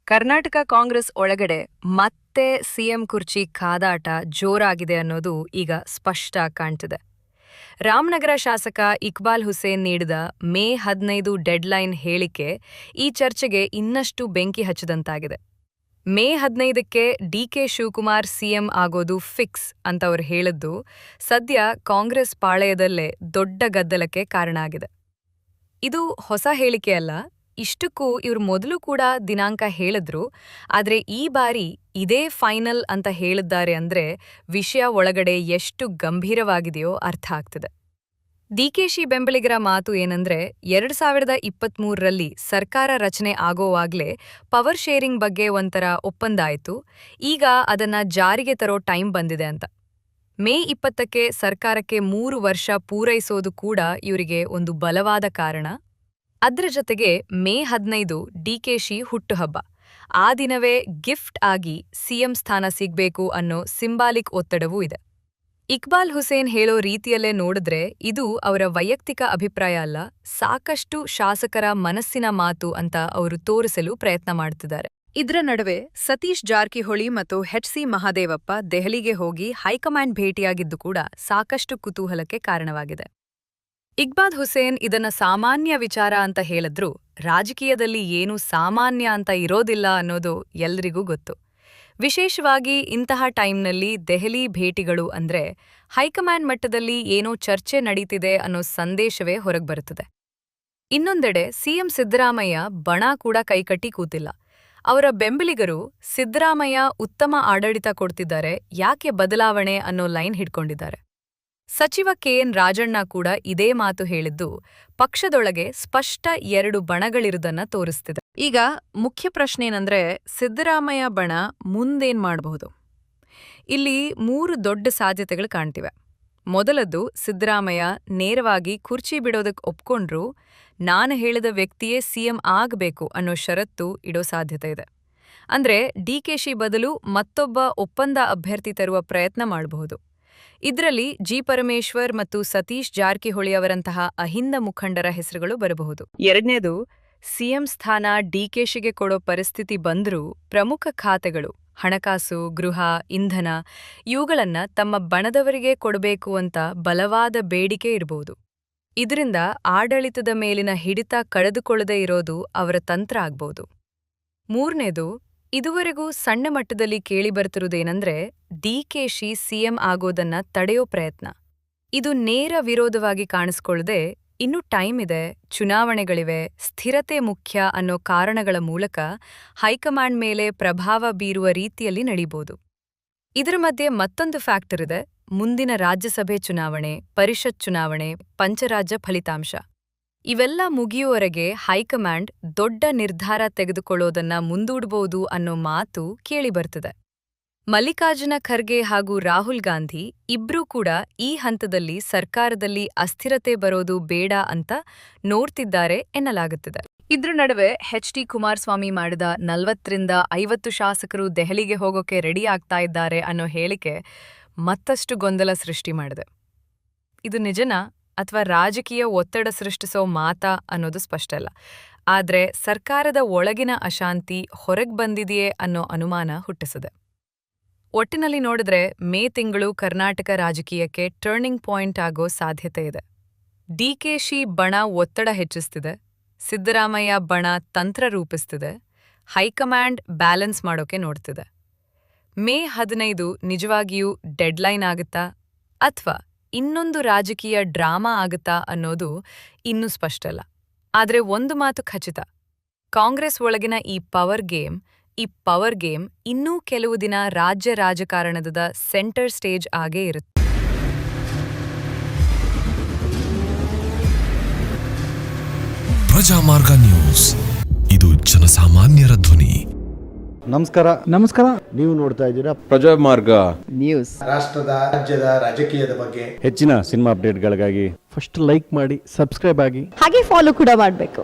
ಕರ್ನಾಟಕ ಕಾಂಗ್ರೆಸ್ ಒಳಗಡೆ ಮತ್ತೆ ಸಿಎಂ ಕುರ್ಚಿ ಕಾದಾಟ ಜೋರಾಗಿದೆ ಅನ್ನೋದು ಈಗ ಸ್ಪಷ್ಟ ಕಾಣ್ತಿದೆ. ರಾಮನಗರ ಶಾಸಕ ಇಕ್ಬಾಲ್ ಹುಸೇನ್ ನೀಡಿದ ಮೇ 15 ಡೆಡ್ಲೈನ್ ಹೇಳಿಕೆ ಈ ಚರ್ಚೆಗೆ ಇನ್ನಷ್ಟು ಬೆಂಕಿ ಹಚ್ಚಿದಂತಾಗಿದೆ. ಮೇ 15ಕ್ಕೆ ಡಿಕೆ ಶಿವಕುಮಾರ್ ಸಿಎಂ ಆಗೋದು ಫಿಕ್ಸ್ ಅಂತ ಅವರು ಹೇಳಿದ್ದು ಸದ್ಯ ಕಾಂಗ್ರೆಸ್ ಪಾಳೆಯದಲ್ಲೇ ದೊಡ್ಡ ಗದ್ದಲಕ್ಕೆ ಕಾರಣ ಆಗಿದೆ. ಇದು ಹೊಸ ಹೇಳಿಕೆಯಲ್ಲ. ಇಷ್ಟಕ್ಕೂ ಇವ್ರು ಮೊದಲು ಕೂಡ ದಿನಾಂಕ ಹೇಳಿದ್ರು. ಆದ್ರೆ ಈ ಬಾರಿ ಇದೇ ಫೈನಲ್ ಅಂತ ಹೇಳಿದ್ದಾರೆ ಅಂದ್ರೆ ವಿಷಯ ಒಳಗಡೆ ಎಷ್ಟು ಗಂಭೀರವಾಗಿದೆಯೋ ಅರ್ಥ ಆಗ್ತಿದೆ. ಡಿಕೆಶಿ ಬೆಂಬಲಿಗರ ಮಾತು ಏನಂದ್ರೆ 2023ರಲ್ಲಿ ಸರ್ಕಾರ ರಚನೆ ಆಗೋವಾಗ್ಲೇ ಪವರ್ ಶೇರಿಂಗ್ ಬಗ್ಗೆ ಒಂಥರ ಒಪ್ಪಂದ ಆಯ್ತು, ಈಗ ಅದನ್ನ ಜಾರಿಗೆ ತರೋ ಟೈಮ್ ಬಂದಿದೆ ಅಂತ. ಮೇ 20ಕ್ಕೆ ಸರ್ಕಾರಕ್ಕೆ 3 ವರ್ಷ ಪೂರೈಸೋದು ಕೂಡ ಇವರಿಗೆ ಒಂದು ಬಲವಾದ ಕಾರಣ. ಅದ್ರ ಜೊತೆಗೆ ಮೇ 15 ಡಿಕೆಶಿ ಹುಟ್ಟುಹಬ್ಬ. ಆ ದಿನವೇ ಗಿಫ್ಟ್ ಆಗಿ ಸಿಎಂ ಸ್ಥಾನ ಸಿಗ್ಬೇಕು ಅನ್ನೋ ಸಿಂಬಾಲಿಕ್ ಒತ್ತಡವೂ ಇದೆ. ಇಕ್ಬಾಲ್ ಹುಸೇನ್ ಹೇಳೋ ರೀತಿಯಲ್ಲೇ ನೋಡಿದ್ರೆ ಇದು ಅವರ ವೈಯಕ್ತಿಕ ಅಭಿಪ್ರಾಯ ಅಲ್ಲ, ಸಾಕಷ್ಟು ಶಾಸಕರ ಮನಸ್ಸಿನ ಮಾತು ಅಂತ ಅವರು ತೋರಿಸಲು ಪ್ರಯತ್ನ ಮಾಡ್ತಿದ್ದಾರೆ. ಇದ್ರ ನಡುವೆ ಸತೀಶ್ ಜಾರಕಿಹೊಳಿ ಮತ್ತು ಎಚ್.ಸಿ. ಮಹದೇವಪ್ಪ ದೆಹಲಿಗೆ ಹೋಗಿ ಹೈಕಮಾಂಡ್ ಭೇಟಿಯಾಗಿದ್ದು ಕೂಡ ಸಾಕಷ್ಟು ಕುತೂಹಲಕ್ಕೆ ಕಾರಣವಾಗಿದೆ. ಇಕ್ಬಾಲ್ ಹುಸೇನ್ ಇದನ್ನ ಸಾಮಾನ್ಯ ವಿಚಾರ ಅಂತ ಹೇಳಿದ್ರು, ರಾಜಕೀಯದಲ್ಲಿ ಏನೂ ಸಾಮಾನ್ಯ ಅಂತ ಇರೋದಿಲ್ಲ ಅನ್ನೋದು ಎಲ್ರಿಗೂ ಗೊತ್ತು. ವಿಶೇಷವಾಗಿ ಇಂತಹ ಟೈಮ್ನಲ್ಲಿ ದೆಹಲಿ ಭೇಟಿಗಳು ಅಂದ್ರೆ ಹೈಕಮಾಂಡ್ ಮಟ್ಟದಲ್ಲಿ ಏನೋ ಚರ್ಚೆ ನಡೀತಿದೆ ಅನ್ನೋ ಸಂದೇಶವೇ ಹೊರಗ್ಬರುತ್ತದೆ. ಇನ್ನೊಂದೆಡೆ ಸಿಎಂ ಸಿದ್ದರಾಮಯ್ಯ ಬಣ ಕೂಡ ಕೈಕಟ್ಟಿ ಕೂತಿಲ್ಲ. ಅವರ ಬೆಂಬಲಿಗರು ಸಿದ್ದರಾಮಯ್ಯ ಉತ್ತಮ ಆಡಳಿತ ಕೊಡ್ತಿದ್ದಾರೆ, ಯಾಕೆ ಬದಲಾವಣೆ ಅನ್ನೋ ಲೈನ್ ಹಿಡ್ಕೊಂಡಿದ್ದಾರೆ. ಸಚಿವ ಕೆ.ಎನ್. ರಾಜಣ್ಣ ಕೂಡ ಇದೇ ಮಾತು ಹೇಳಿದ್ದು ಪಕ್ಷದೊಳಗೆ ಸ್ಪಷ್ಟ 2 ಬಣಗಳಿರುವುದನ್ನ ತೋರಿಸ್ತಿದೆ. ಈಗ ಮುಖ್ಯ ಪ್ರಶ್ನೆ ಏನಂದ್ರೆ ಸಿದ್ದರಾಮಯ್ಯ ಬಣ ಮುಂದೇನ್ ಮಾಡಬಹುದು? ಇಲ್ಲಿ 3 ದೊಡ್ಡ ಸಾಧ್ಯತೆಗಳು ಕಾಣ್ತಿವೆ. ಮೊದಲದ್ದು, ಸಿದ್ದರಾಮಯ್ಯ ನೇರವಾಗಿ ಕುರ್ಚಿ ಬಿಡೋದಕ್ಕೆ ಒಪ್ಕೊಂಡ್ರು ನಾನು ಹೇಳಿದ ವ್ಯಕ್ತಿಯೇ ಸಿಎಂ ಆಗಬೇಕು ಅನ್ನೋ ಷರತ್ತು ಇಡೋ ಸಾಧ್ಯತೆ ಇದೆ. ಅಂದ್ರೆ ಡಿಕೆಶಿ ಬದಲು ಮತ್ತೊಬ್ಬ ಒಪ್ಪಂದ ಅಭ್ಯರ್ಥಿ ತರುವ ಪ್ರಯತ್ನ ಮಾಡಬಹುದು. ಇದರಲ್ಲಿ ಜಿ. ಪರಮೇಶ್ವರ್ ಮತ್ತು ಸತೀಶ್ ಜಾರಕಿಹೊಳಿ ಅವರಂತಹ ಅಹಿಂದ ಮುಖಂಡರ ಹೆಸರುಗಳು ಬರಬಹುದು. ಎರಡನೇದು, ಸಿಎಂ ಸ್ಥಾನ ಡಿಕೆಶಿಗೆ ಕೊಡೋ ಪರಿಸ್ಥಿತಿ ಬಂದ್ರೂ ಪ್ರಮುಖ ಖಾತೆಗಳು ಹಣಕಾಸು, ಗೃಹ, ಇಂಧನ ಇವುಗಳನ್ನ ತಮ್ಮ ಬಣದವರಿಗೆ ಕೊಡಬೇಕು ಅಂತ ಬಲವಾದ ಬೇಡಿಕೆ ಇರಬಹುದು. ಇದರಿಂದ ಆಡಳಿತದ ಮೇಲಿನ ಹಿಡಿತ ಕಳೆದುಕೊಳ್ಳದೇ ಇರೋದು ಅವರ ತಂತ್ರ ಆಗ್ಬಹುದು. ಮೂರನೇದು, ಇದುವರೆಗೂ ಸಣ್ಣ ಮಟ್ಟದಲ್ಲಿ ಕೇಳಿಬರ್ತಿರುವುದೇನೆಂದ್ರೆ ಡಿಕೆಶಿ ಸಿಎಂ ಆಗೋದನ್ನ ತಡೆಯೋ ಪ್ರಯತ್ನ. ಇದು ನೇರ ವಿರೋಧವಾಗಿ ಕಾಣಿಸ್ಕೊಳ್ಳದೆ ಇನ್ನೂ ಟೈಮ್ ಇದೆ, ಚುನಾವಣೆಗಳಿವೆ, ಸ್ಥಿರತೆ ಮುಖ್ಯ ಅನ್ನೋ ಕಾರಣಗಳ ಮೂಲಕ ಹೈಕಮಾಂಡ್ ಮೇಲೆ ಪ್ರಭಾವ ಬೀರುವ ರೀತಿಯಲ್ಲಿ ನಡೀಬಹುದು. ಇದರ ಮಧ್ಯೆ ಮತ್ತೊಂದು ಫ್ಯಾಕ್ಟರ್ ಇದೆ, ಮುಂದಿನ ರಾಜ್ಯಸಭೆ ಚುನಾವಣೆ, ಪರಿಷತ್ ಚುನಾವಣೆ, ಪಂಚರಾಜ್ಯ ಫಲಿತಾಂಶ. ಇವೆಲ್ಲ ಮುಗಿಯುವವರೆಗೆ ಹೈಕಮಾಂಡ್ ದೊಡ್ಡ ನಿರ್ಧಾರ ತೆಗೆದುಕೊಳ್ಳೋದನ್ನ ಮುಂದೂಡಬಹುದು ಅನ್ನೋ ಮಾತು ಕೇಳಿಬರ್ತಿದೆ. ಮಲ್ಲಿಕಾರ್ಜುನ ಖರ್ಗೆ ಹಾಗೂ ರಾಹುಲ್ ಗಾಂಧಿ ಇಬ್ರೂ ಕೂಡ ಈ ಹಂತದಲ್ಲಿ ಸರ್ಕಾರದಲ್ಲಿ ಅಸ್ಥಿರತೆ ಬರೋದು ಬೇಡ ಅಂತ ನೋಡ್ತಿದ್ದಾರೆ ಎನ್ನಲಾಗುತ್ತಿದೆ. ಇದ್ರ ನಡುವೆ ಎಚ್.ಡಿ. ಕುಮಾರಸ್ವಾಮಿ ಮಾಡಿದ 40ರಿಂದ 50 ಶಾಸಕರು ದೆಹಲಿಗೆ ಹೋಗೋಕೆ ರೆಡಿ ಆಗ್ತಾ ಇದ್ದಾರೆ ಅನ್ನೋ ಹೇಳಿಕೆ ಮತ್ತಷ್ಟು ಗೊಂದಲ ಸೃಷ್ಟಿ ಮಾಡಿದೆ. ಇದು ನಿಜನಾ ಅಥವಾ ರಾಜಕೀಯ ಒತ್ತಡ ಸೃಷ್ಟಿಸೋ ಮಾತಾ ಅನ್ನೋದು ಸ್ಪಷ್ಟ ಇಲ್ಲ. ಆದ್ರೆ ಸರ್ಕಾರದ ಒಳಗಿನ ಅಶಾಂತಿ ಹೊರಗೆ ಬಂದಿದೆಯೇ ಅನ್ನೋ ಅನುಮಾನ ಹುಟ್ಟಿಸಿದೆ. ಒಟ್ಟಿನಲ್ಲಿ ನೋಡಿದ್ರೆ ಮೇ ತಿಂಗಳು ಕರ್ನಾಟಕ ರಾಜಕೀಯಕ್ಕೆ ಟರ್ನಿಂಗ್ ಪಾಯಿಂಟ್ ಆಗೋ ಸಾಧ್ಯತೆ ಇದೆ. ಡಿಕೆಶಿ ಬಣ ಒತ್ತಡ ಹೆಚ್ಚಿಸ್ತಿದೆ, ಸಿದ್ದರಾಮಯ್ಯ ಬಣ ತಂತ್ರ ರೂಪಿಸ್ತಿದೆ, ಹೈಕಮಾಂಡ್ ಬ್ಯಾಲೆನ್ಸ್ ಮಾಡೋಕೆ ನೋಡ್ತಿದೆ. ಮೇ 15 ನಿಜವಾಗಿಯೂ ಡೆಡ್ಲೈನ್ ಆಗುತ್ತಾ ಅಥವಾ ಇನ್ನೊಂದು ರಾಜಕೀಯ ಡ್ರಾಮಾ ಆಗುತ್ತಾ ಅನ್ನೋದು ಇನ್ನೂ ಸ್ಪಷ್ಟ ಇಲ್ಲ. ಆದ್ರೆ ಒಂದು ಮಾತು ಖಚಿತ, ಕಾಂಗ್ರೆಸ್ ಒಳಗಿನ ಈ ಪವರ್ ಗೇಮ್ ಇನ್ನೂ ಕೆಲವು ದಿನ ರಾಜ್ಯ ರಾಜಕಾರಣದ ಸೆಂಟರ್ ಸ್ಟೇಜ್ ಆಗೇ ಇರುತ್ತೆ. ಪ್ರಜಾಮಾರ್ಗ ನ್ಯೂಸ್, ಇದು ಜನಸಾಮಾನ್ಯರ ಧ್ವನಿ. ನಮಸ್ಕಾರ. ನೀವು ನೋಡ್ತಾ ಇದ್ದೀರಾ ಪ್ರಜಾಮಾರ್ಗ ನ್ಯೂಸ್. ರಾಷ್ಟ್ರದ ರಾಜ್ಯದ ರಾಜಕೀಯದ ಬಗ್ಗೆ ಹೆಚ್ಚಿನ ಸಿನಿಮಾ ಅಪ್ಡೇಟ್ಗಳಿಗಾಗಿ ಫಸ್ಟ್ ಲೈಕ್ ಮಾಡಿ, ಸಬ್ಸ್ಕ್ರೈಬ್ ಆಗಿ, ಹಾಗೆ ಫಾಲೋ ಕೂಡ ಮಾಡಬೇಕು.